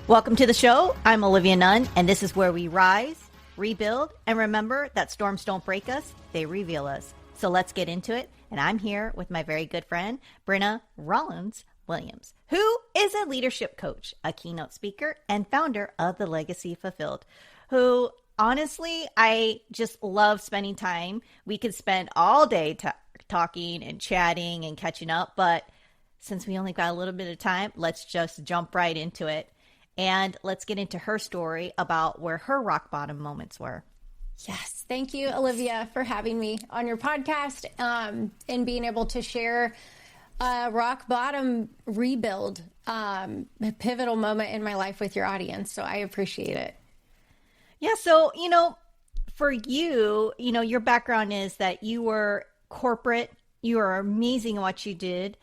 Welcome to the show. I'm Olivia Nunn, and this is where we rise, rebuild, and remember that storms don't break us, they reveal us. So let's get into it. And I'm here with my very good friend, Brin'na Rollins-Williams, who is a leadership coach, a keynote speaker, and founder of The Legacy Fulfilled, who honestly, I just love spending time. We could spend all day talking and chatting and catching up, but since we only got a little bit of time, let's just jump right into it. And let's get into her story about where her rock bottom moments were. Yes. Thank you, Olivia, for having me on your podcast and being able to share a rock bottom rebuild, a pivotal moment in my life with your audience. So I appreciate it. Yeah. So, for you, your background is that you were corporate. You were amazing at what you did.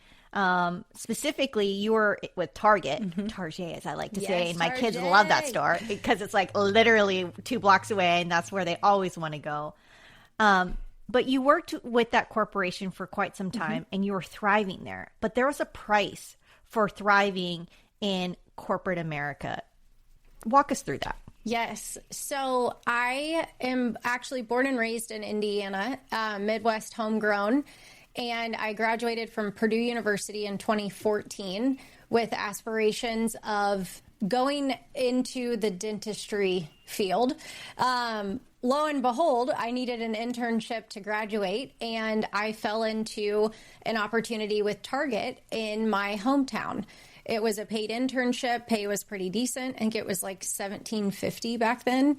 Specifically, you were with Target, Target, as I like to say, and my kids love that store because it's like literally 2 blocks away, and that's where they always want to go. But you worked with that corporation for quite some time, and you were thriving there. But there was a price for thriving in corporate America. Walk us through that. Yes. So I am actually born and raised in Indiana, Midwest homegrown. And I graduated from Purdue University in 2014 with aspirations of going into the dentistry field. Lo and behold, I needed an internship to graduate, and I fell into an opportunity with Target in my hometown. It was a paid internship. Pay was pretty decent. I think it was like $17.50 back then,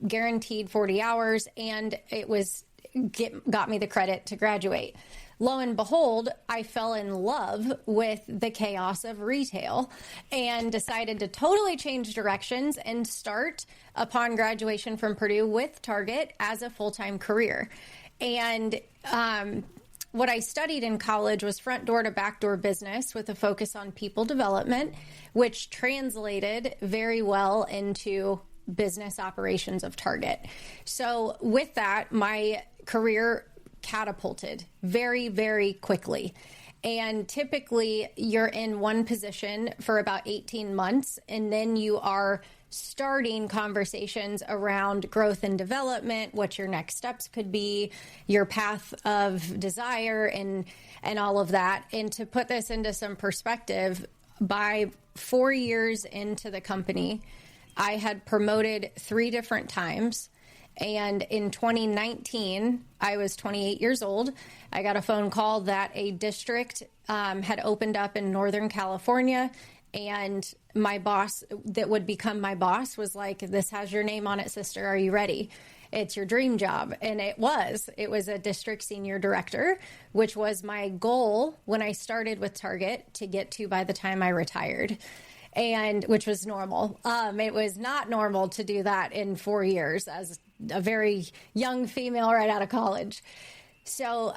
guaranteed 40 hours, and it was got me the credit to graduate. Lo and behold, I fell in love with the chaos of retail and decided to totally change directions and start upon graduation from Purdue with Target as a full-time career. And what I studied in college was front door to back door business with a focus on people development, which translated very well into business operations of Target. So with that, my career catapulted very, very quickly. And typically you're in one position for about 18 months, and then you are starting conversations around growth and development, what your next steps could be, your path of desire, and all of that. And to put this into some perspective, by 4 years into the company, I had promoted 3 different times. And in 2019, I was 28 years old. I got a phone call that a district had opened up in Northern California. And my boss that would become my boss was like, "This has your name on it, sister. Are you ready? It's your dream job." And it was a district senior director, which was my goal when I started with Target to get to by the time I retired. And which was normal. It was not normal to do that in 4 years as a very young female right out of college. So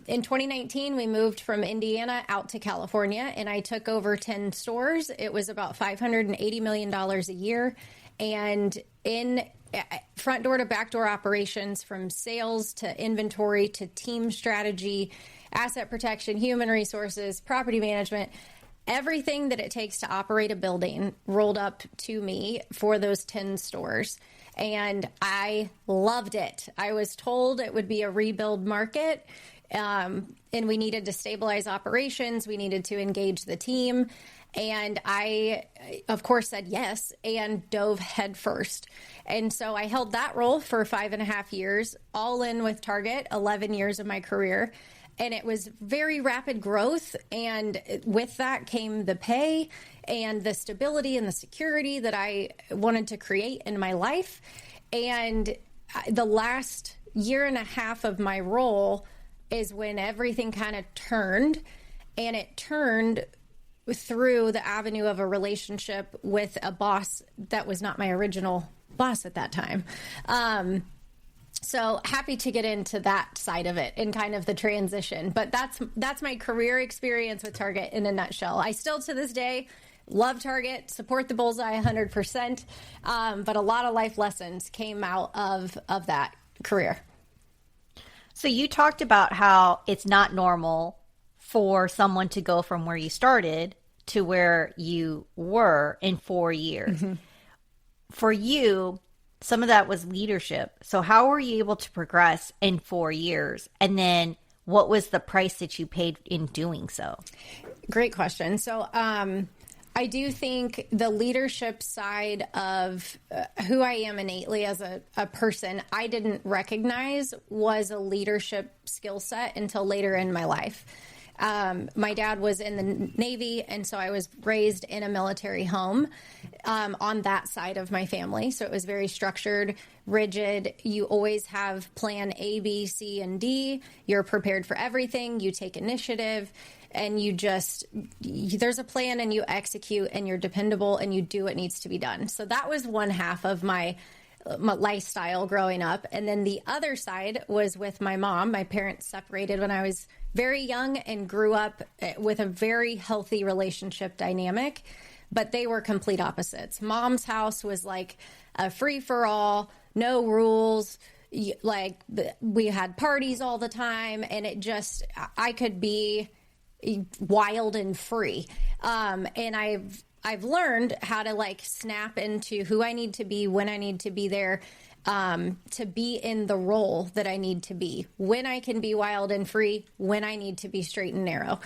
in 2019, we moved from Indiana out to California, and I took over 10 stores. It was about $580 million a year. And in front door to back door operations, from sales to inventory to team strategy, asset protection, human resources, property management, everything that it takes to operate a building rolled up to me for those 10 stores. And I loved it. I was told it would be a rebuild market, and we needed to stabilize operations. We needed to engage the team. And I, of course, said yes and dove headfirst. And so I held that role for 5.5 years, all in with Target, 11 years of my career. And it was very rapid growth. And with that came the pay and the stability and the security that I wanted to create in my life. And the last 1.5 years of my role is when everything kind of turned. And it turned through the avenue of a relationship with a boss that was not my original boss at that time. So happy to get into that side of it and kind of the transition. But that's my career experience with Target in a nutshell. I still to this day love Target, support the bullseye 100%. But a lot of life lessons came out of that career. So you talked about how it's not normal for someone to go from where you started to where you were in 4 years. For you, some of that was leadership. So how were you able to progress in 4 years? And then what was the price that you paid in doing so? Great question. So I do think the leadership side of who I am innately as a person, I didn't recognize was a leadership skill set until later in my life. My dad was in the Navy, and so I was raised in a military home on that side of my family. So it was very structured, rigid. You always have plan A, B, C, and D. You're prepared for everything. You take initiative, and there's a plan, and you execute, and you're dependable, and you do what needs to be done. So that was one half of my lifestyle growing up. And then the other side was with my mom. My parents separated when I was very young and grew up with a very healthy relationship dynamic, but they were complete opposites. Mom's house was like a free for all, no rules. Like we had parties all the time, and I could be wild and free. And I've learned how to like snap into who I need to be, when I need to be there, to be in the role that I need to be, when I can be wild and free, when I need to be straight and narrow.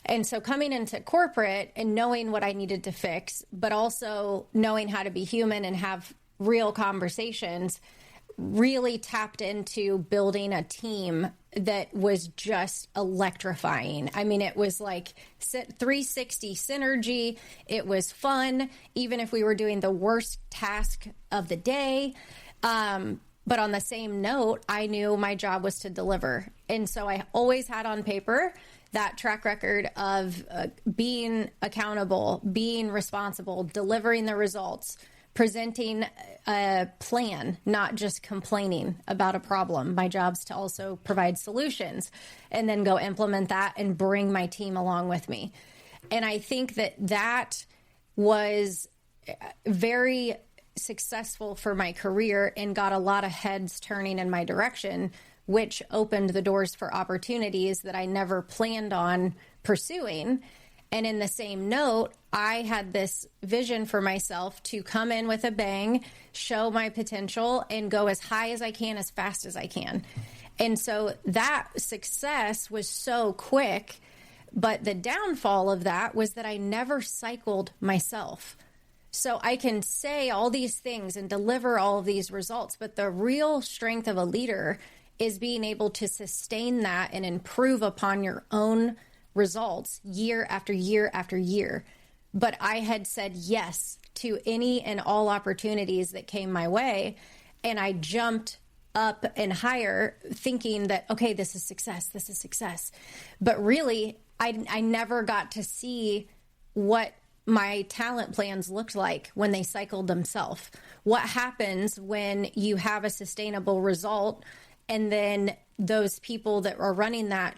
And so coming into corporate and knowing what I needed to fix, but also knowing how to be human and have real conversations, really tapped into building a team that was just electrifying. I mean, it was like 360 synergy. It was fun, even if we were doing the worst task of the day. But on the same note, I knew my job was to deliver. And so I always had on paper that track record of being accountable, being responsible, delivering the results, presenting a plan, not just complaining about a problem. My job's to also provide solutions and then go implement that and bring my team along with me. And I think that was very successful for my career and got a lot of heads turning in my direction, which opened the doors for opportunities that I never planned on pursuing. And in the same note, I had this vision for myself to come in with a bang, show my potential, and go as high as I can, as fast as I can. And so that success was so quick, but the downfall of that was that I never cycled myself. So I can say all these things and deliver all of these results, but the real strength of a leader is being able to sustain that and improve upon your own results year after year after year. But I had said yes to any and all opportunities that came my way, and I jumped up and higher thinking that, okay, this is success. But really, I never got to see what my talent plans looked like when they cycled themselves. What happens when you have a sustainable result, and then those people that are running that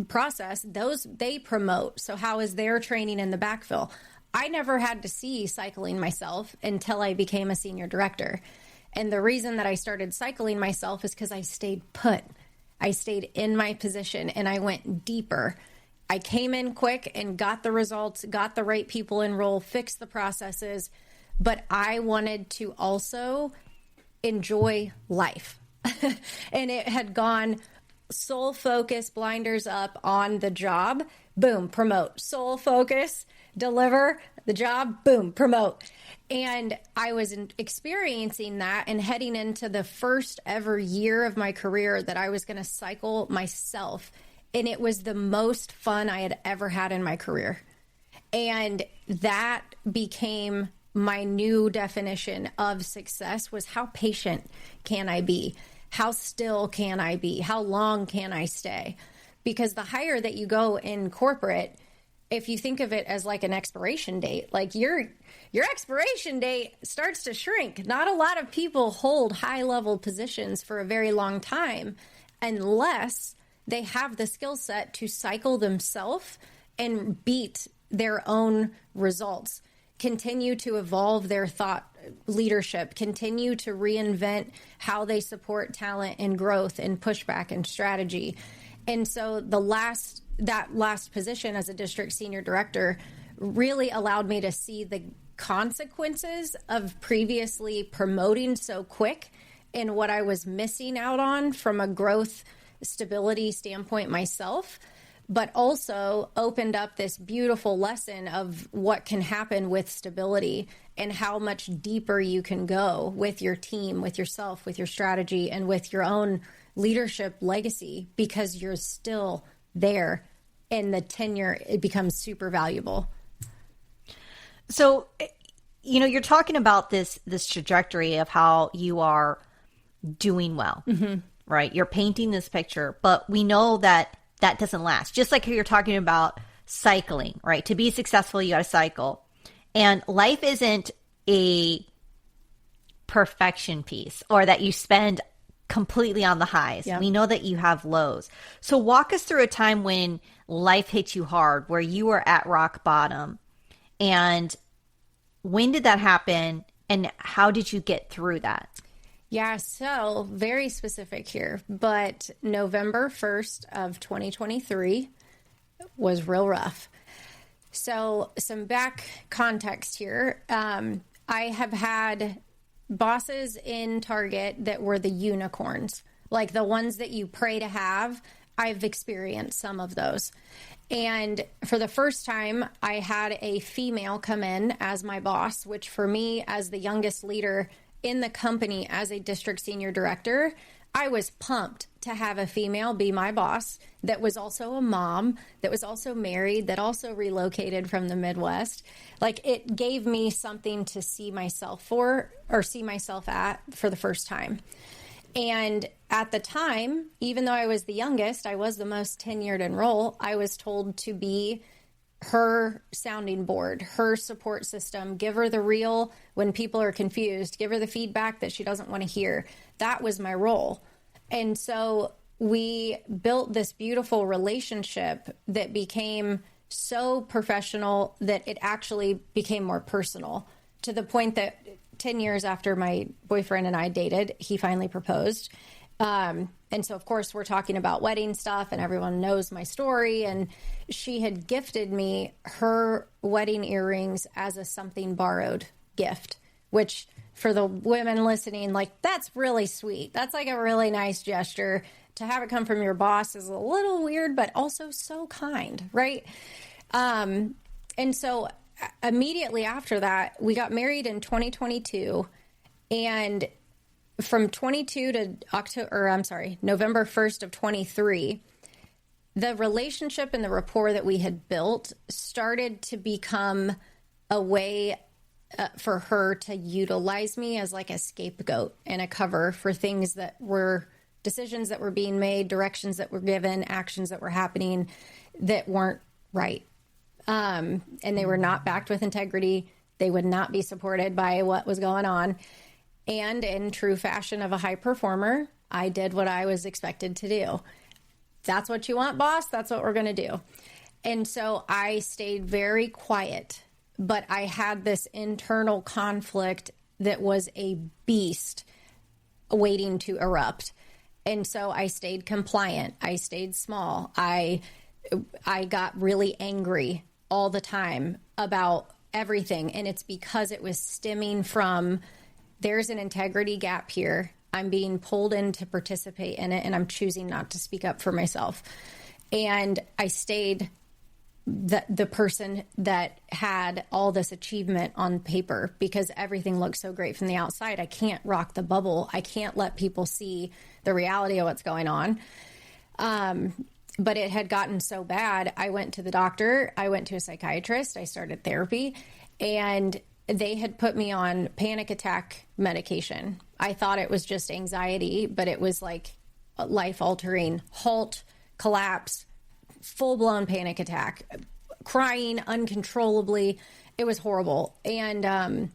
process, they promote. So how is their training in the backfill? I never had to see cycling myself until I became a senior director. And the reason that I started cycling myself is because I stayed put. I stayed in my position and I went deeper. I came in quick and got the results, got the right people in role, fixed the processes, but I wanted to also enjoy life. And it had gone sole focus, blinders up on the job, boom, promote. Sole focus, deliver the job, boom, promote. And I was experiencing that and heading into the first ever year of my career that I was going to cycle myself. And it was the most fun I had ever had in my career. And that became my new definition of success, was how patient can I be? How still can I be? How long can I stay? Because the higher that you go in corporate, if you think of it as like an expiration date, like your expiration date starts to shrink. Not a lot of people hold high level positions for a very long time unless they have the skill set to cycle themselves and beat their own results, continue to evolve their thought leadership, continue to reinvent how they support talent and growth and pushback and strategy. And so that last position as a district senior director really allowed me to see the consequences of previously promoting so quick and what I was missing out on from a growth stability standpoint myself, but also opened up this beautiful lesson of what can happen with stability and how much deeper you can go with your team, with yourself, with your strategy, and with your own leadership legacy, because you're still there and the tenure, it becomes super valuable. So, you're talking about this trajectory of how you are doing well, right? You're painting this picture, but we know that doesn't last. Just like you're talking about cycling, right? To be successful, you got to cycle. And life isn't a perfection piece or that you spend completely on the highs. Yeah. We know that you have lows. So walk us through a time when life hit you hard, where you were at rock bottom. And when did that happen? And how did you get through that? Yeah, so very specific here, but November 1st of 2023 was real rough. So some back context here. I have had bosses in Target that were the unicorns, like the ones that you pray to have. I've experienced some of those. And for the first time, I had a female come in as my boss, which for me, as the youngest leader in the company as a district senior director, I was pumped to have a female be my boss that was also a mom, that was also married, that also relocated from the Midwest. Like, it gave me something to see myself at for the first time. And at the time, even though I was the youngest, I was the most tenured in role, I was told to be her sounding board, her support system, give her the real when people are confused, give her the feedback that she doesn't want to hear. That was my role. And so we built this beautiful relationship that became so professional that it actually became more personal, to the point that 10 years after my boyfriend and I dated, he finally proposed. And so, of course, we're talking about wedding stuff and everyone knows my story. And she had gifted me her wedding earrings as a something borrowed gift, which for the women listening, like, that's really sweet. That's like a really nice gesture. To have it come from your boss is a little weird, but also so kind, right? And so immediately after that, we got married in 2022, and from 22 to November 1st of 23, the relationship and the rapport that we had built started to become a way for her to utilize me as like a scapegoat and a cover for things that were decisions that were being made, directions that were given, actions that were happening that weren't right. And they were not backed with integrity. They would not be supported by what was going on. And in true fashion of a high performer, I did what I was expected to do. That's what you want, boss? That's what we're going to do. And so I stayed very quiet, but I had this internal conflict that was a beast waiting to erupt. And so I stayed compliant. I stayed small. I got really angry all the time about everything. And it's because it was stemming from, there's an integrity gap here. I'm being pulled in to participate in it, and I'm choosing not to speak up for myself. And I stayed the person that had all this achievement on paper because everything looks so great from the outside. I can't rock the bubble. I can't let people see the reality of what's going on. But it had gotten so bad. I went to the doctor. I went to a psychiatrist. I started therapy, and they had put me on panic attack medication. I thought it was just anxiety, but it was like life-altering, halt, collapse, full-blown panic attack, crying uncontrollably. It was horrible. And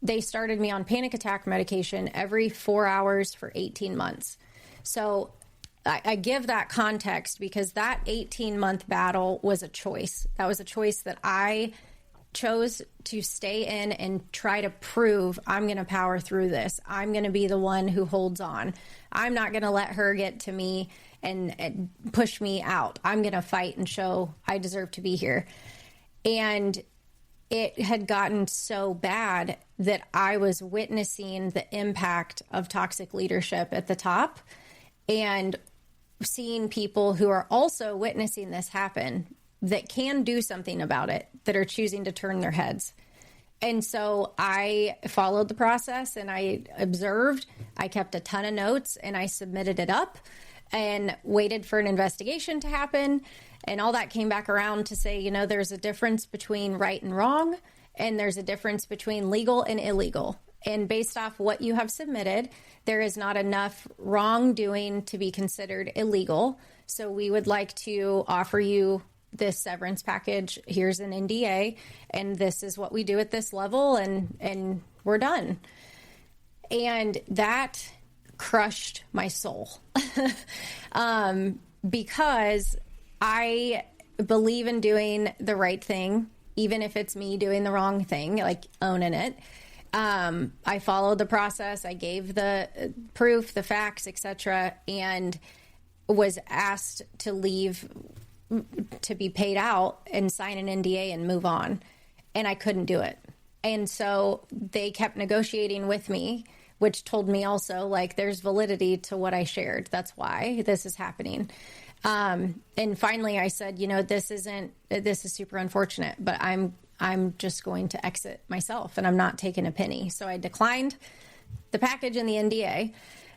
they started me on panic attack medication every 4 hours for 18 months. So I give that context because that 18-month battle was a choice. That was a choice that I chose to stay in and try to prove I'm going to power through this. I'm going to be the one who holds on. I'm not going to let her get to me and push me out. I'm going to fight and show I deserve to be here. And it had gotten so bad that I was witnessing the impact of toxic leadership at the top and seeing people who are also witnessing this happen that can do something about it, that are choosing to turn their heads. And so I followed the process and I observed, I kept a ton of notes and I submitted it up and waited for an investigation to happen. And all that came back around to say, there's a difference between right and wrong, and there's a difference between legal and illegal. And based off what you have submitted, there is not enough wrongdoing to be considered illegal. So we would like to offer you this severance package. Here's an NDA, and this is what we do at this level, and we're done. And that crushed my soul because I believe in doing the right thing, even if it's me doing the wrong thing, like owning it. I followed the process. I gave the proof, the facts, etc., and was asked to leave, to be paid out and sign an NDA and move on. And I couldn't do it. And so they kept negotiating with me, which told me also, like, there's validity to what I shared. That's why this is happening. And finally I said, this is super unfortunate, but I'm just going to exit myself and I'm not taking a penny. So I declined the package and the NDA.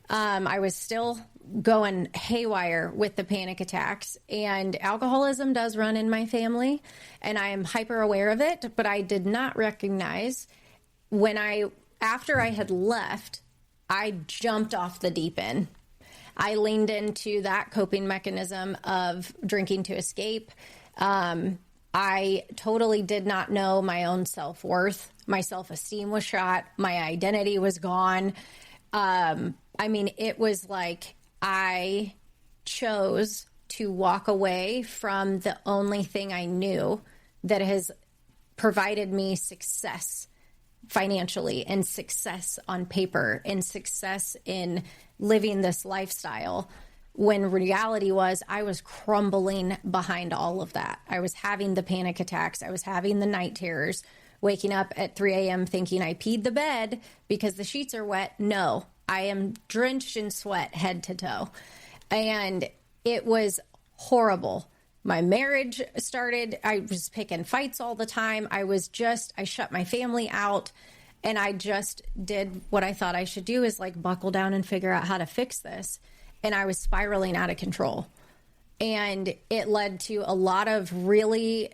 I was still going haywire with the panic attacks, and alcoholism does run in my family and I am hyper aware of it, but I did not recognize after I had left, I jumped off the deep end. I leaned into that coping mechanism of drinking to escape. I totally did not know my own self-worth. My self-esteem was shot. My identity was gone. It was like I chose to walk away from the only thing I knew that has provided me success financially and success on paper and success in living this lifestyle, when reality was I was crumbling behind all of that. I was having the panic attacks. I was having the night terrors, waking up at 3 a.m. thinking I peed the bed because the sheets are wet. No, I am drenched in sweat head to toe. And it was horrible. My marriage started, I was picking fights all the time. I shut my family out, and I just did what I thought I should do, is like buckle down and figure out how to fix this. And I was spiraling out of control. And it led to a lot of really,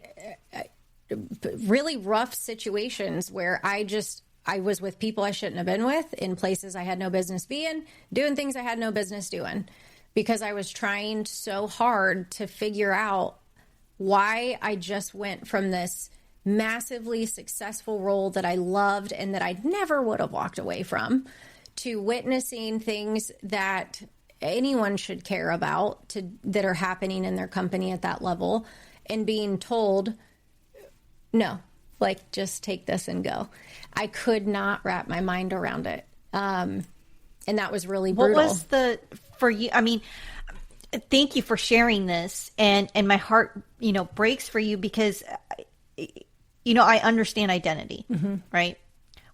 really rough situations where I was with people I shouldn't have been with, in places I had no business being, doing things I had no business doing, because I was trying so hard to figure out why I just went from this massively successful role that I loved and that I never would have walked away from, to witnessing things that anyone should care about that are happening in their company at that level, and being told, no, like, just take this and go. I could not wrap my mind around it. And that was really brutal. What was for you? I mean, thank you for sharing this, and my heart, breaks for you, because, I understand identity, mm-hmm. right?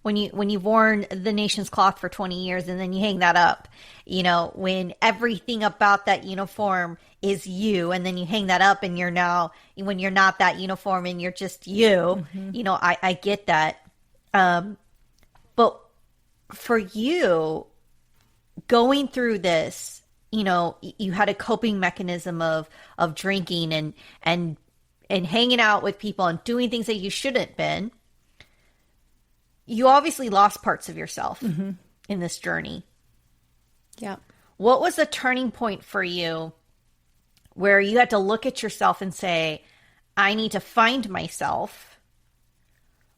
When you've worn the nation's cloth for 20 years and then you hang that up, when everything about that uniform is you, and then you hang that up and when you're not that uniform and you're just you, mm-hmm. I get that. But for you, going through this, you had a coping mechanism of drinking and hanging out with people and doing things that you shouldn't been. You obviously lost parts of yourself mm-hmm. in this journey. Yeah. What was the turning point for you where you had to look at yourself and say, I need to find myself,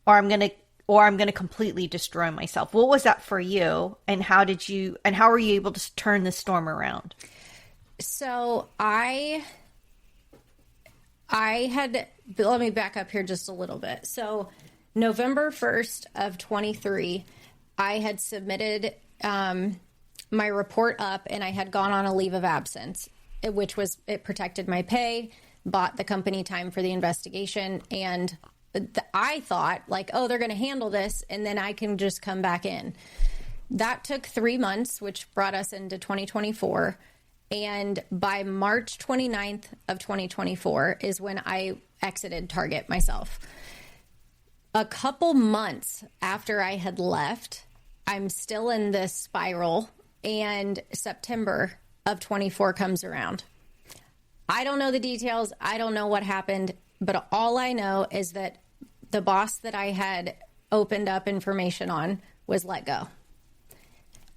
or I'm going to completely destroy myself? What was that for you, and how were you able to turn the storm around? So I let me back up here just a little bit. So November 1st of 23, I had submitted my report up, and I had gone on a leave of absence, it protected my pay, bought the company time for the investigation, and I thought like, oh, they're going to handle this and then I can just come back in. That took 3 months, which brought us into 2024. And by March 29th of 2024 is when I exited Target myself. A couple months after I had left, I'm still in this spiral, and September of 24 comes around. I don't know the details. I don't know what happened, but all I know is that the boss that I had opened up information on was let go.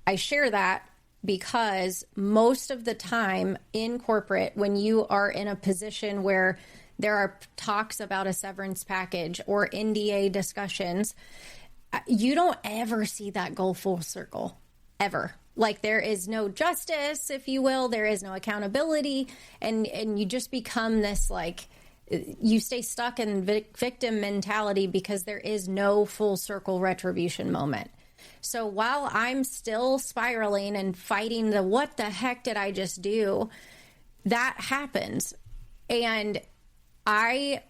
I share that because most of the time in corporate, when you are in a position where there are talks about a severance package or NDA discussions, you don't ever see that go full circle, ever. Like there is no justice, if you will. There is no accountability. And you just become this, like, you stay stuck in victim mentality because there is no full circle retribution moment. So while I'm still spiraling and fighting the what the heck did I just do, that happens. And I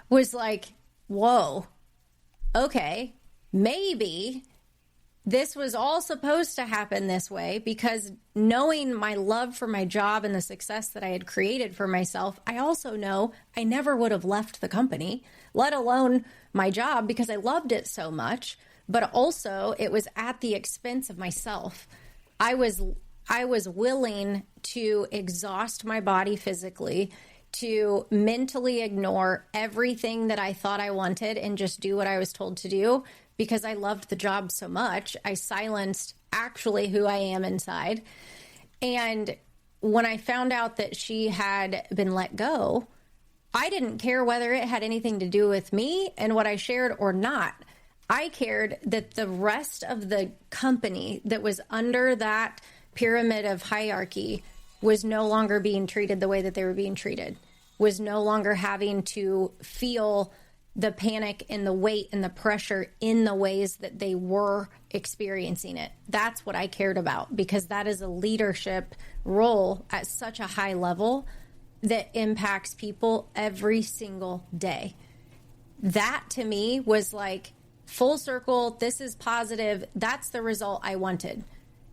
was like, whoa, okay, maybe this was all supposed to happen this way, because knowing my love for my job and the success that I had created for myself, I also know I never would have left the company, let alone my job, because I loved it so much. But also it was at the expense of myself. I was willing to exhaust my body physically, to mentally ignore everything that I thought I wanted and just do what I was told to do, because I loved the job so much. I silenced actually who I am inside. And when I found out that she had been let go, I didn't care whether it had anything to do with me and what I shared or not. I cared that the rest of the company that was under that pyramid of hierarchy was no longer being treated the way that they were being treated, was no longer having to feel the panic and the weight and the pressure in the ways that they were experiencing it. That's what I cared about, because that is a leadership role at such a high level that impacts people every single day. That to me was like full circle. This is positive. That's the result I wanted.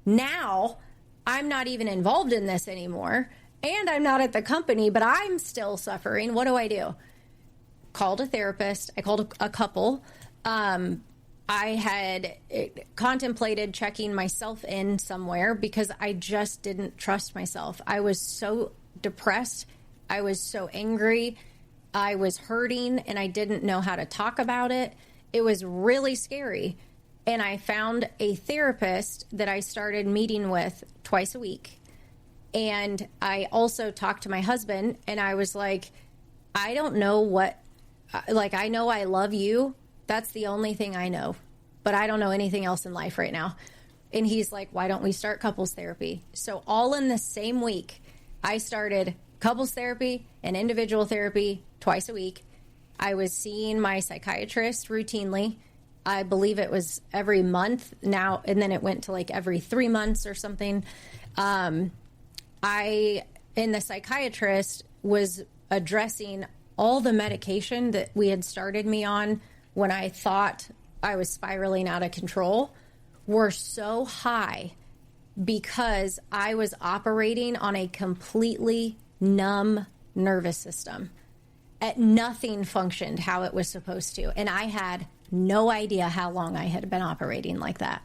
Now I'm not even involved in this anymore, and I'm not at the company, but I'm still suffering. What do? Called a therapist. I called a couple. I had contemplated checking myself in somewhere because I just didn't trust myself. I was so depressed. I was so angry. I was hurting, and I didn't know how to talk about it. It was really scary. And I found a therapist that I started meeting with twice a week. And I also talked to my husband, and I was like, I don't know what, like, I know I love you. That's the only thing I know, but I don't know anything else in life right now. And he's like, why don't we start couples therapy? So all in the same week, I started couples therapy and individual therapy twice a week. I was seeing my psychiatrist routinely. I believe it was every month now, and then it went to like every 3 months or something. The psychiatrist was addressing all the medication that we had started me on when I thought I was spiraling out of control were so high because I was operating on a completely numb nervous system. Nothing functioned how it was supposed to. And I had no idea how long I had been operating like that.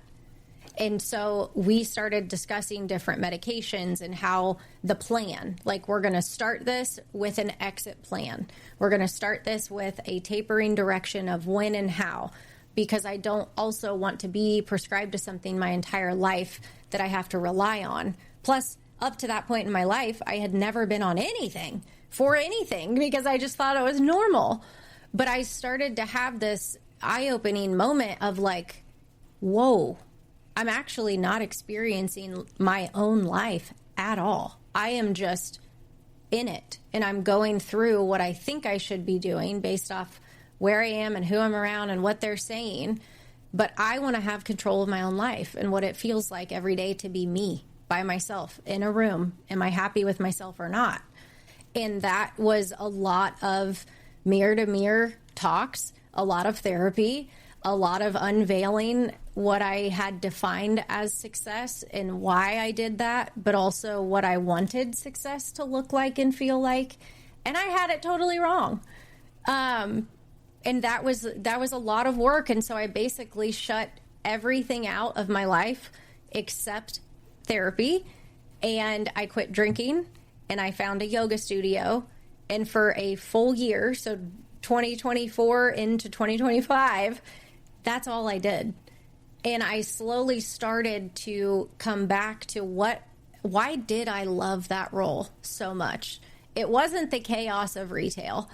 And so we started discussing different medications and how the plan, like, we're going to start this with an exit plan. We're going to start this with a tapering direction of when and how, because I don't also want to be prescribed to something my entire life that I have to rely on. Plus, up to that point in my life, I had never been on anything for anything because I just thought it was normal. But I started to have this eye-opening moment of like, whoa, I'm actually not experiencing my own life at all. I am just in it, and I'm going through what I think I should be doing based off where I am and who I'm around and what they're saying. But I want to have control of my own life and what it feels like every day to be me by myself in a room. Am I happy with myself or not? And that was a lot of mirror to mirror talks, a lot of therapy, a lot of unveiling what I had defined as success and why I did that, but also what I wanted success to look like and feel like. And I had it totally wrong. And that was a lot of work. And so I basically shut everything out of my life except therapy. And I quit drinking and I found a yoga studio. And for a full year, so 2024 into 2025, that's all I did. And I slowly started to come back to why did I love that role so much? It wasn't the chaos of retail.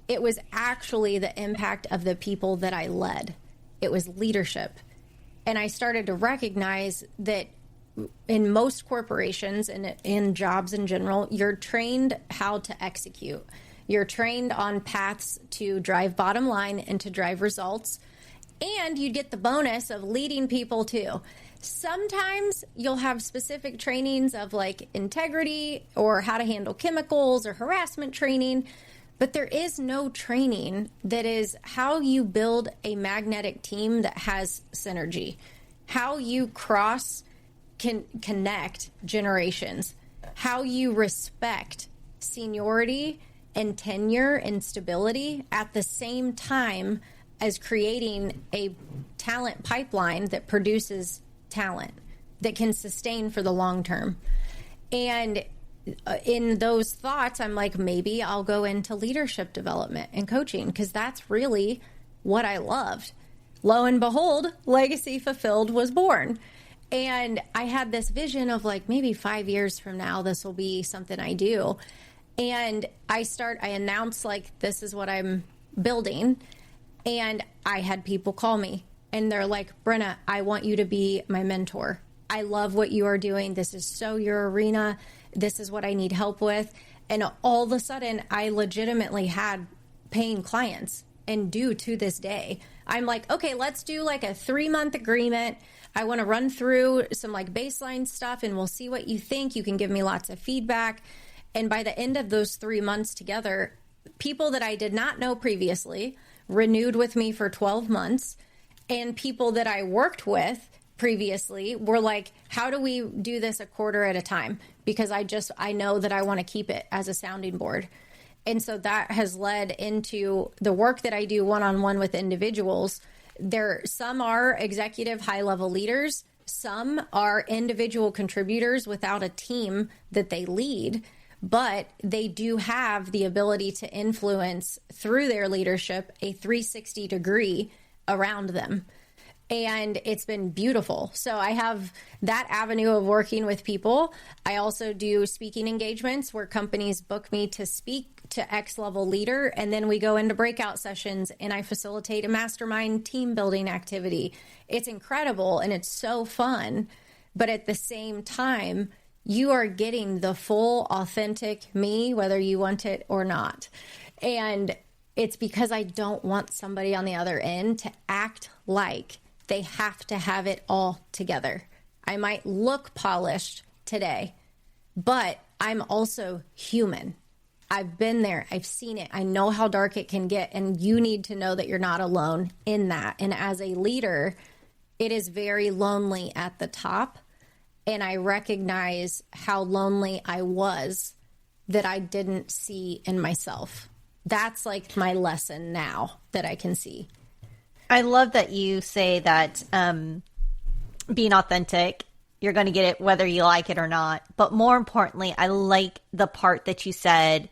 It was actually the impact of the people that I led. It was leadership. And I started to recognize that in most corporations and in jobs in general, you're trained how to execute. You're trained on paths to drive bottom line and to drive results. And you get the bonus of leading people too. Sometimes you'll have specific trainings of like integrity or how to handle chemicals or harassment training, but there is no training that is how you build a magnetic team that has synergy, how you connect generations, how you respect seniority and tenure and stability at the same time as creating a talent pipeline that produces talent that can sustain for the long term. And in those thoughts, I'm like, maybe I'll go into leadership development and coaching because that's really what I loved. Lo and behold, Legacy Fulfilled was born. And I had this vision of like, maybe 5 years from now, this will be something I do. And I announced like, this is what I'm building. And I had people call me and they're like, Brin'na, I want you to be my mentor. I love what you are doing. This is so your arena. This is what I need help with. And all of a sudden, I legitimately had paying clients and do to this day. I'm like, okay, let's do like a 3-month agreement. I want to run through some like baseline stuff and we'll see what you think. You can give me lots of feedback. And by the end of those 3 months together, people that I did not know previously renewed with me for 12 months. And people that I worked with previously were like, how do we do this a quarter at a time? Because I know that I want to keep it as a sounding board. And so that has led into the work that I do one-on-one with individuals. Some are executive high-level leaders. Some are individual contributors without a team that they lead, but they do have the ability to influence through their leadership a 360 degree around them. And it's been beautiful. So I have that avenue of working with people. I also do speaking engagements where companies book me to speak to X-level leader. And then we go into breakout sessions and I facilitate a mastermind team building activity. It's incredible and it's so fun. But at the same time, you are getting the full authentic me, whether you want it or not. And it's because I don't want somebody on the other end to act like they have to have it all together. I might look polished today, but I'm also human. I've been there. I've seen it. I know how dark it can get. And you need to know that you're not alone in that. And as a leader, it is very lonely at the top. And I recognize how lonely I was that I didn't see in myself. That's like my lesson now that I can see. I love that you say that being authentic, you're going to get it whether you like it or not. But more importantly, I like the part that you said,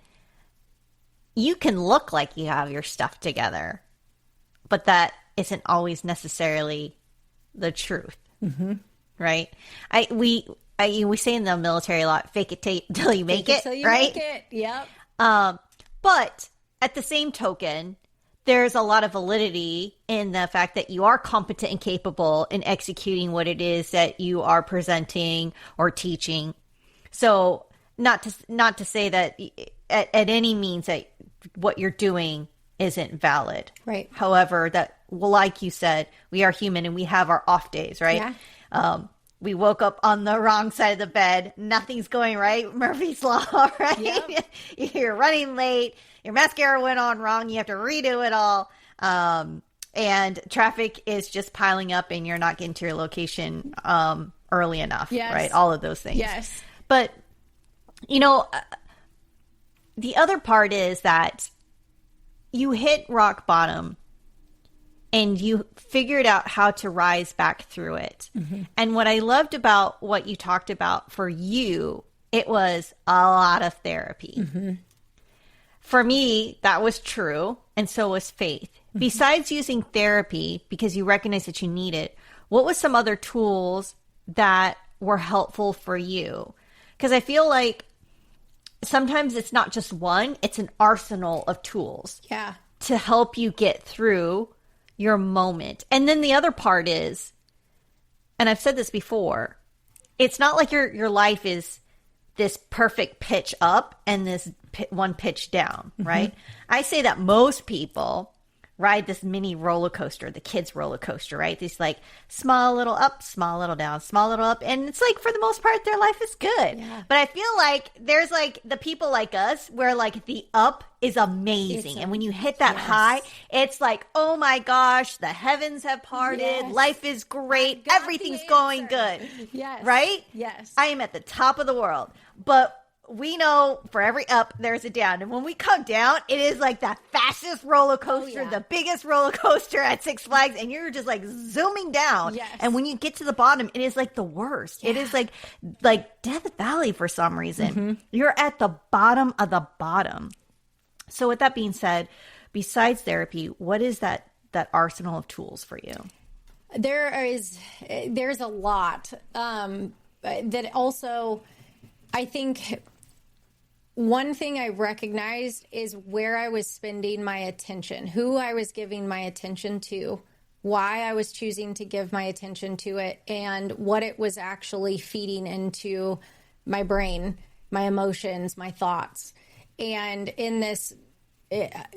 you can look like you have your stuff together, but that isn't always necessarily the truth. Mm-hmm. Right? We say in the military a lot, fake it till you make it, right? Make it. Yep. But at the same token, there's a lot of validity in the fact that you are competent and capable in executing what it is that you are presenting or teaching. So not to say that at any means that what you're doing isn't valid. Right. However, like you said, we are human and we have our off days, right? Yeah. we woke up on the wrong side of the bed. Nothing's going right. Murphy's Law, right? Yep. You're running late. Your mascara went on wrong. You have to redo it all. And traffic is just piling up and you're not getting to your location early enough, right? All of those things. Yes. But, the other part is that you hit rock bottom and you figured out how to rise back through it. Mm-hmm. And what I loved about what you talked about for you, it was a lot of therapy. Mm-hmm. For me, that was true. And so was Faith. Mm-hmm. Besides using therapy, because you recognize that you need it, what was some other tools that were helpful for you? Because I feel like sometimes it's not just one, it's an arsenal of tools to help you get through your moment. And then the other part is, and I've said this before, it's not like your life is this perfect pitch up and this one pitch down, right? I say that most people ride this mini roller coaster, the kids roller coaster, right? These like small little up, small little down, small little up. And it's like, for the most part, their life is good. Yeah. But I feel like there's like the people like us where like the up is amazing. And when you hit that high, it's like, oh my gosh, the heavens have parted. Yes. Life is great. Everything's going good. Yes. Right? Yes. I am at the top of the world. But we know for every up, there's a down. And when we come down, it is like the fastest roller coaster, the biggest roller coaster at Six Flags. And you're just like zooming down. Yes. And when you get to the bottom, it is like the worst. Yeah. It is like Death Valley for some reason. Mm-hmm. You're at the bottom of the bottom. So with that being said, besides therapy, what is that arsenal of tools for you? There's a lot that also, I think one thing I recognized is where I was spending my attention, who I was giving my attention to, why I was choosing to give my attention to it, and what it was actually feeding into my brain, my emotions, my thoughts. And in this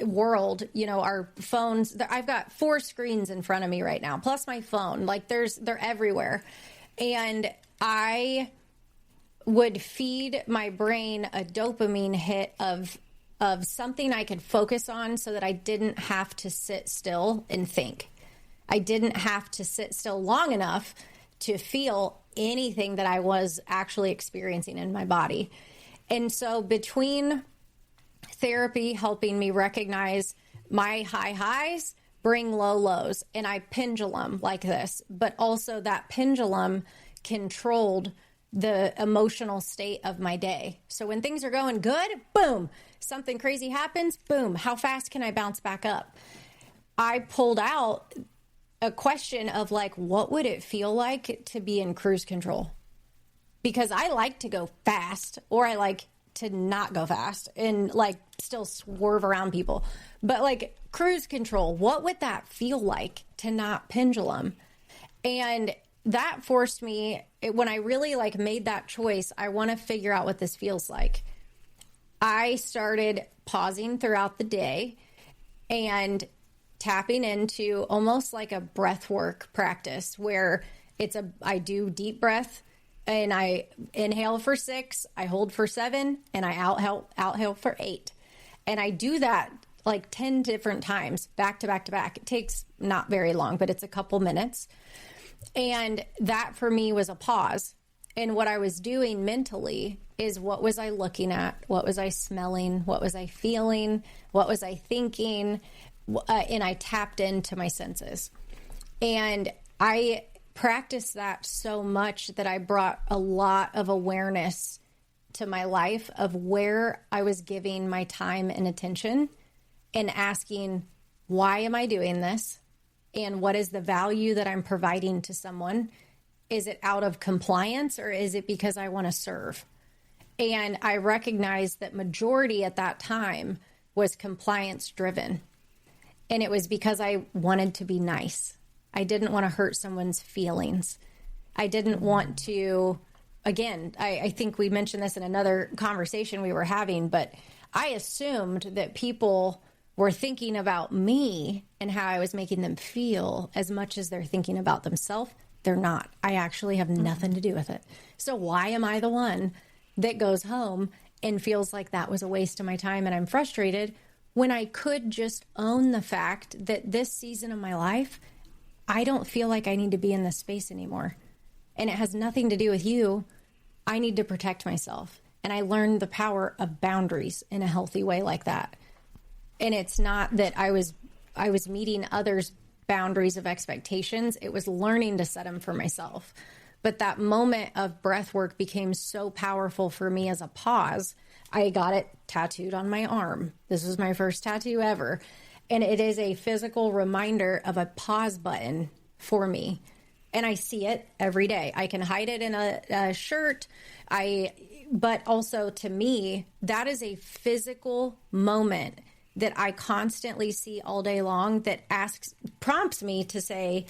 world, our phones, I've got 4 screens in front of me right now, plus my phone, like they're everywhere. And I would feed my brain a dopamine hit of something I could focus on so that I didn't have to sit still and think. I didn't have to sit still long enough to feel anything that I was actually experiencing in my body. And so between therapy helping me recognize my high highs bring low lows, and I pendulum like this, but also that pendulum controlled the emotional state of my day. So when things are going good, boom, something crazy happens, boom, how fast can I bounce back up? I pulled out a question of like, what would it feel like to be in cruise control? Because I like to go fast, or I like to not go fast and like still swerve around people. But like cruise control, what would that feel like to not pendulum? And that forced me, when I really like made that choice, I want to figure out what this feels like. I started pausing throughout the day and tapping into almost like a breath work practice where I do deep breath and I inhale for 6, I hold for 7, and I outhale for 8. And I do that like 10 different times back to back to back. It takes not very long, but it's a couple minutes. And that for me was a pause. And what I was doing mentally is, what was I looking at? What was I smelling? What was I feeling? What was I thinking? And I tapped into my senses. And I practiced that so much that I brought a lot of awareness to my life of where I was giving my time and attention, and asking, why am I doing this? And what is the value that I'm providing to someone? Is it out of compliance, or is it because I want to serve? And I recognized that majority at that time was compliance driven. And it was because I wanted to be nice. I didn't want to hurt someone's feelings. I didn't want to, again, I think we mentioned this in another conversation we were having, but I assumed that people were thinking about me and how I was making them feel as much as they're thinking about themselves they're not. I actually have nothing to do with it. So why am I the one that goes home and feels like that was a waste of my time and I'm frustrated when I could just own the fact that this season of my life, I don't feel like I need to be in this space anymore. And it has nothing to do with you. I need to protect myself. And I learned the power of boundaries in a healthy way like that. And it's not that I was meeting others' boundaries of expectations. It was learning to set them for myself. But that moment of breath work became so powerful for me as a pause. I got it tattooed on my arm. This was my first tattoo ever. And it is a physical reminder of a pause button for me. And I see it every day. I can hide it in a shirt. But also to me, that is a physical moment that I constantly see all day long that prompts me to say,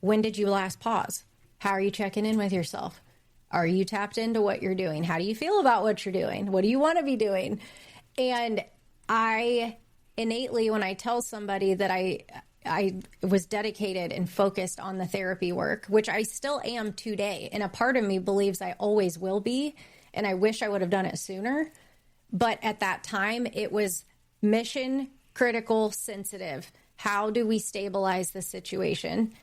when did you last pause? How are you checking in with yourself? Are you tapped into what you're doing? How do you feel about what you're doing? What do you want to be doing? And I innately, when I tell somebody that I was dedicated and focused on the therapy work, which I still am today, and a part of me believes I always will be, and I wish I would have done it sooner. But at that time, it was mission critical, sensitive. How do we stabilize the situation?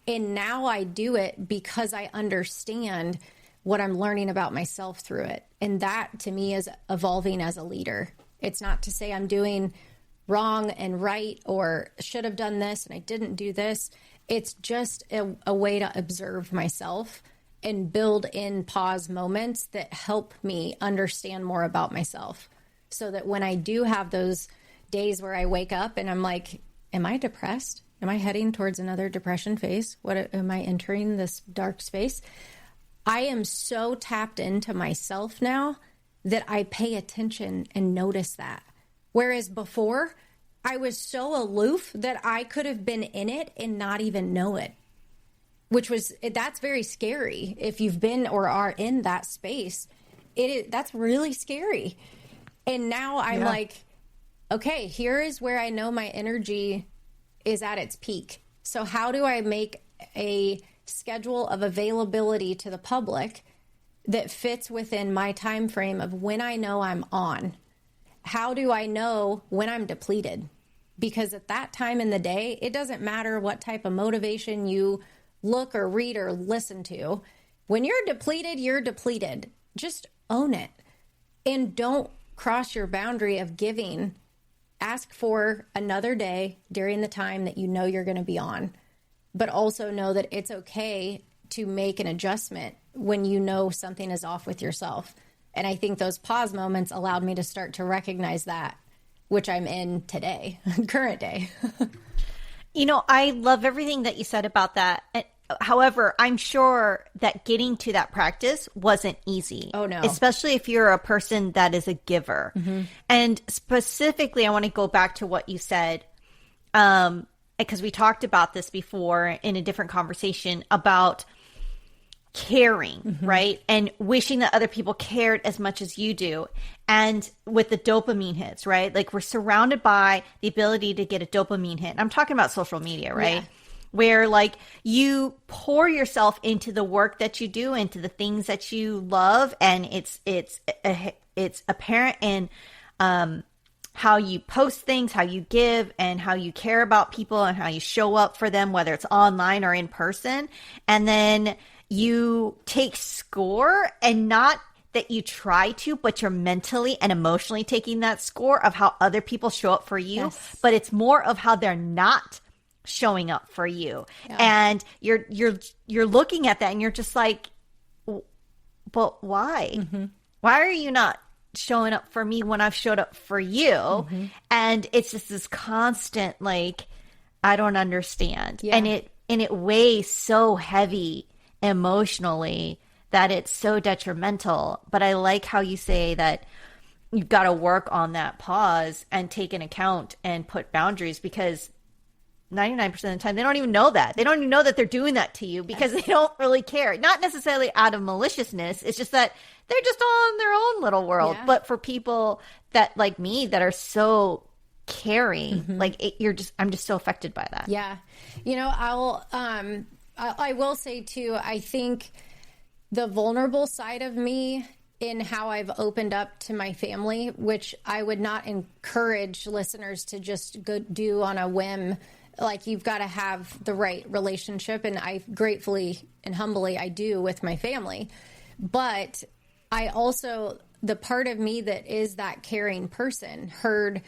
And now I do it because I understand what I'm learning about myself through it. And that to me is evolving as a leader. It's not to say I'm doing wrong and right or should have done this and I didn't do this. It's just a way to observe myself and build in pause moments that help me understand more about myself. So that when I do have those days where I wake up and I'm like, am I depressed? Am I heading towards another depression phase? Am I entering this dark space? I am so tapped into myself now that I pay attention and notice that. Whereas before, I was so aloof that I could have been in it and not even know it. That's very scary. If you've been or are in that space, that's really scary. And now I'm like, okay, here is where I know my energy is at its peak. So how do I make a schedule of availability to the public that fits within my time frame of when I know I'm on? How do I know when I'm depleted? Because at that time in the day, it doesn't matter what type of motivation you look or read or listen to. When you're depleted, you're depleted. Just own it. And don't cross your boundary of giving. Ask for another day during the time that you know you're going to be on. But also know that it's okay to make an adjustment when you know something is off with yourself. And I think those pause moments allowed me to start to recognize that, which I'm in today, current day. I love everything that you said about that. However, I'm sure that getting to that practice wasn't easy. Oh, no. Especially if you're a person that is a giver. Mm-hmm. And specifically, I want to go back to what you said, because we talked about this before in a different conversation about caring, right? And wishing that other people cared as much as you do. And with the dopamine hits, right? Like we're surrounded by the ability to get a dopamine hit. I'm talking about social media, right? Yeah. Where like you pour yourself into the work that you do, into the things that you love, and it's apparent in how you post things, how you give, and how you care about people, and how you show up for them, whether it's online or in person. And then you take score, and not that you try to, but you're mentally and emotionally taking that score of how other people show up for you. Yes. But it's more of how they're not showing up for you. Yeah. And you're looking at that and you're just like, but why? Mm-hmm. Why are you not showing up for me when I've showed up for you? Mm-hmm. And it's just this constant, like, I don't understand. Yeah. And it weighs so heavy emotionally that it's so detrimental. But I like how you say that you've got to work on that pause and take an account and put boundaries, because 99% of the time, they don't even know that. They don't even know that they're doing that to you because they don't really care. Not necessarily out of maliciousness. It's just that they're just on their own little world. Yeah. But for people that like me that are so caring, like I'm just so affected by that. Yeah. I'll I will say too, I think the vulnerable side of me in how I've opened up to my family, which I would not encourage listeners to just go do on a whim. Like, you've got to have the right relationship, and I gratefully and humbly I do with my family. But I also, the part of me that is that caring person, heard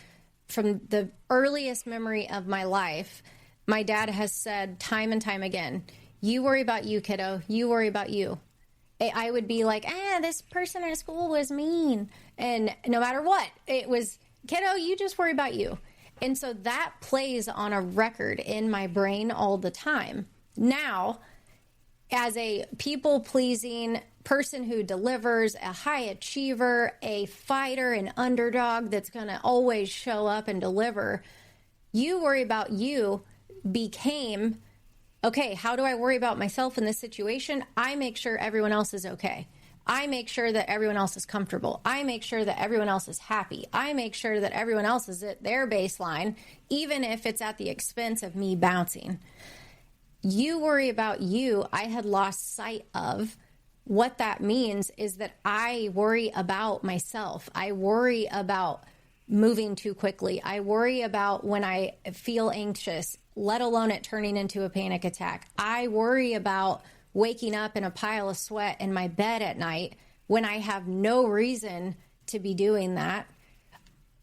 from the earliest memory of my life, my dad has said time and time again, you worry about you, kiddo, you worry about you. I would be like, this person at school was mean. And no matter what, it was, kiddo, you just worry about you. And so that plays on a record in my brain all the time. Now, as a people-pleasing person who delivers, a high achiever, a fighter, an underdog that's going to always show up and deliver, you worry about you became, okay, how do I worry about myself in this situation? I make sure everyone else is okay. I make sure that everyone else is comfortable. I make sure that everyone else is happy. I make sure that everyone else is at their baseline, even if it's at the expense of me bouncing. You worry about you. I had lost sight of what that means is that I worry about myself. I worry about moving too quickly. I worry about when I feel anxious, let alone it turning into a panic attack. I worry about waking up in a pile of sweat in my bed at night when I have no reason to be doing that.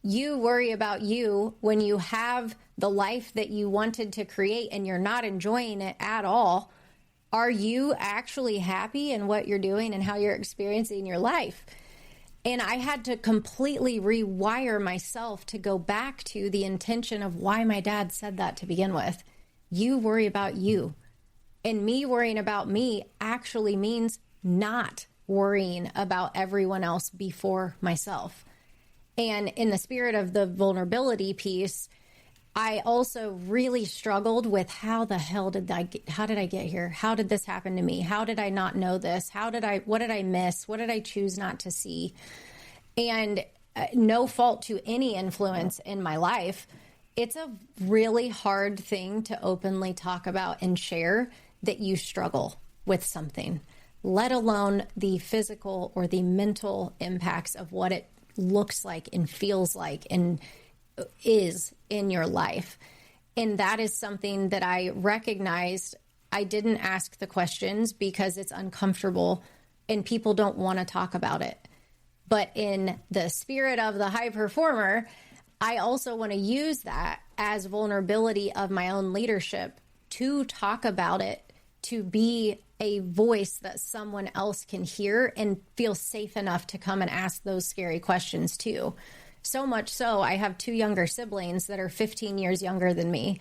You worry about you when you have the life that you wanted to create and you're not enjoying it at all. Are you actually happy in what you're doing and how you're experiencing your life? And I had to completely rewire myself to go back to the intention of why my dad said that to begin with. You worry about you. And me worrying about me actually means not worrying about everyone else before myself. And in the spirit of the vulnerability piece, I also really struggled with how the hell did I get here? How did this happen to me? How did I not know this? What did I miss? What did I choose not to see? And no fault to any influence in my life. It's a really hard thing to openly talk about and share that you struggle with something, let alone the physical or the mental impacts of what it looks like and feels like and is in your life. And that is something that I recognized. I didn't ask the questions because it's uncomfortable and people don't want to talk about it. But in the spirit of the high performer, I also want to use that as vulnerability of my own leadership to talk about it, to be a voice that someone else can hear and feel safe enough to come and ask those scary questions too. So much so, I have two younger siblings that are 15 years younger than me.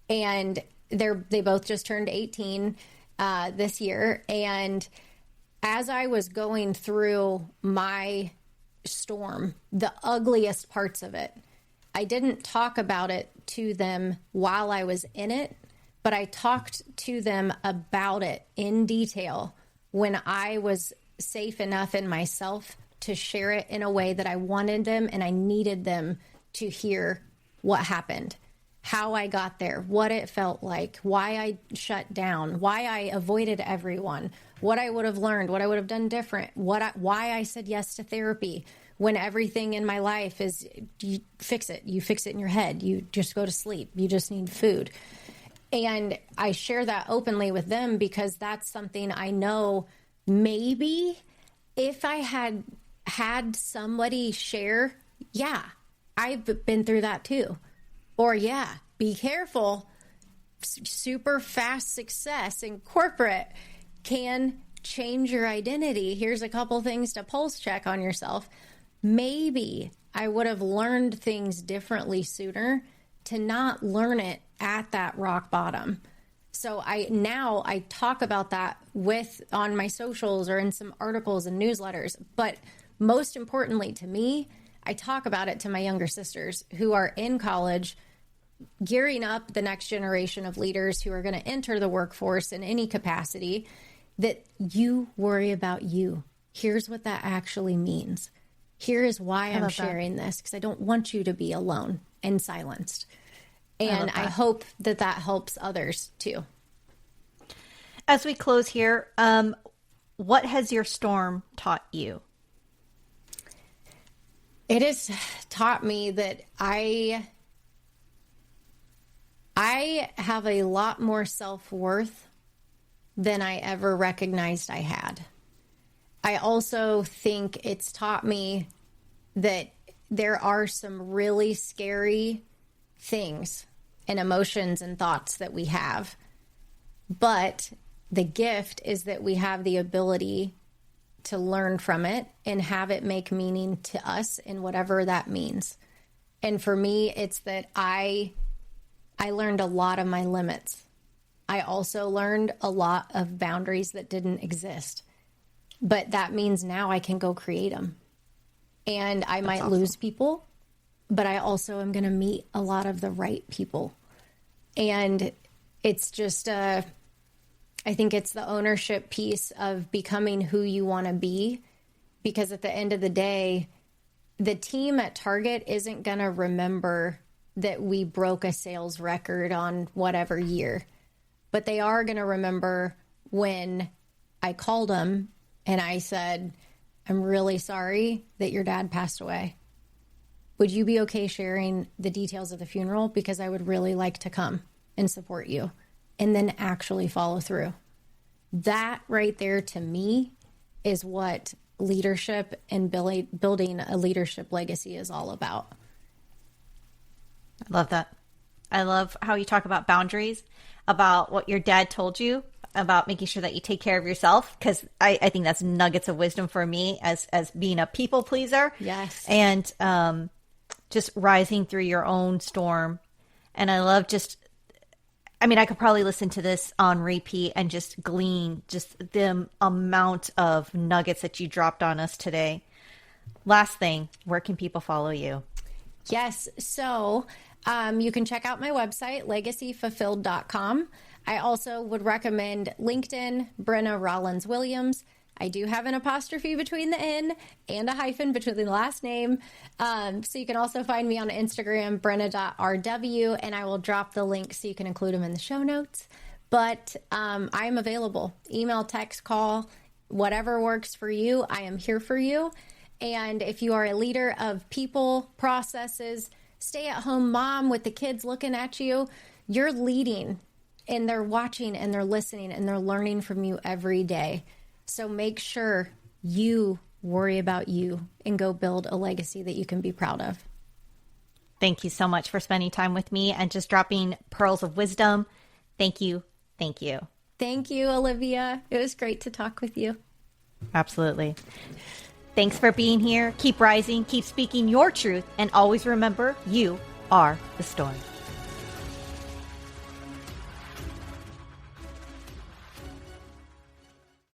And they both just turned 18 this year. And as I was going through my storm, the ugliest parts of it, I didn't talk about it to them while I was in it, but I talked to them about it in detail when I was safe enough in myself to share it in a way that I wanted them and I needed them to hear what happened, how I got there, what it felt like, why I shut down, why I avoided everyone, what I would have learned, what I would have done different, why I said yes to therapy when everything in my life is you fix it in your head, you just go to sleep, you just need food. And I share that openly with them because that's something I know maybe if I had somebody share, yeah, I've been through that too. Or yeah, be careful. Super fast success in corporate can change your identity. Here's a couple things to pulse check on yourself. Maybe I would have learned things differently sooner to not learn it at that rock bottom. So I talk about that on my socials or in some articles and newsletters. But most importantly to me, I talk about it to my younger sisters who are in college, gearing up the next generation of leaders who are going to enter the workforce in any capacity, that you worry about you. Here's what that actually means. Here is why I'm sharing this, because I don't want you to be alone and silenced. And I hope that helps others too. As we close here, what has your storm taught you? It has taught me that I have a lot more self-worth than I ever recognized I had. I also think it's taught me that there are some really scary things and emotions and thoughts that we have. But the gift is that we have the ability to learn from it and have it make meaning to us in whatever that means. And for me, it's that I learned a lot of my limits. I also learned a lot of boundaries that didn't exist. But that means now I can go create them. And I might lose people, but I also am going to meet a lot of the right people. And it's just, I think it's the ownership piece of becoming who you want to be. Because at the end of the day, the team at Target isn't going to remember that we broke a sales record on whatever year. But they are going to remember when I called them and I said, I'm really sorry that your dad passed away. Would you be okay sharing the details of the funeral? Because I would really like to come and support you, and then actually follow through. That right there to me is what leadership and building a leadership legacy is all about. I love that. I love how you talk about boundaries, about what your dad told you, about making sure that you take care of yourself, because I think that's nuggets of wisdom for me as being a people pleaser. Yes. And just rising through your own storm. And I love I could probably listen to this on repeat and just glean just the amount of nuggets that you dropped on us today. Last thing, where can people follow you? Yes. So you can check out my website, legacyfulfilled.com. I also would recommend LinkedIn, Brin'na Rollins-Williams. I do have an apostrophe between the N and a hyphen between the last name. So you can also find me on Instagram, brinna.rw, and I will drop the link so you can include them in the show notes. But I'm available. Email, text, call, whatever works for you. I am here for you. And if you are a leader of people, processes, stay-at-home mom with the kids looking at you, you're leading. And they're watching and they're listening and they're learning from you every day. So make sure you worry about you and go build a legacy that you can be proud of. Thank you so much for spending time with me and just dropping pearls of wisdom. Thank you. Thank you. Thank you, Olivia. It was great to talk with you. Absolutely. Thanks for being here. Keep rising, keep speaking your truth, and always remember you are the storm.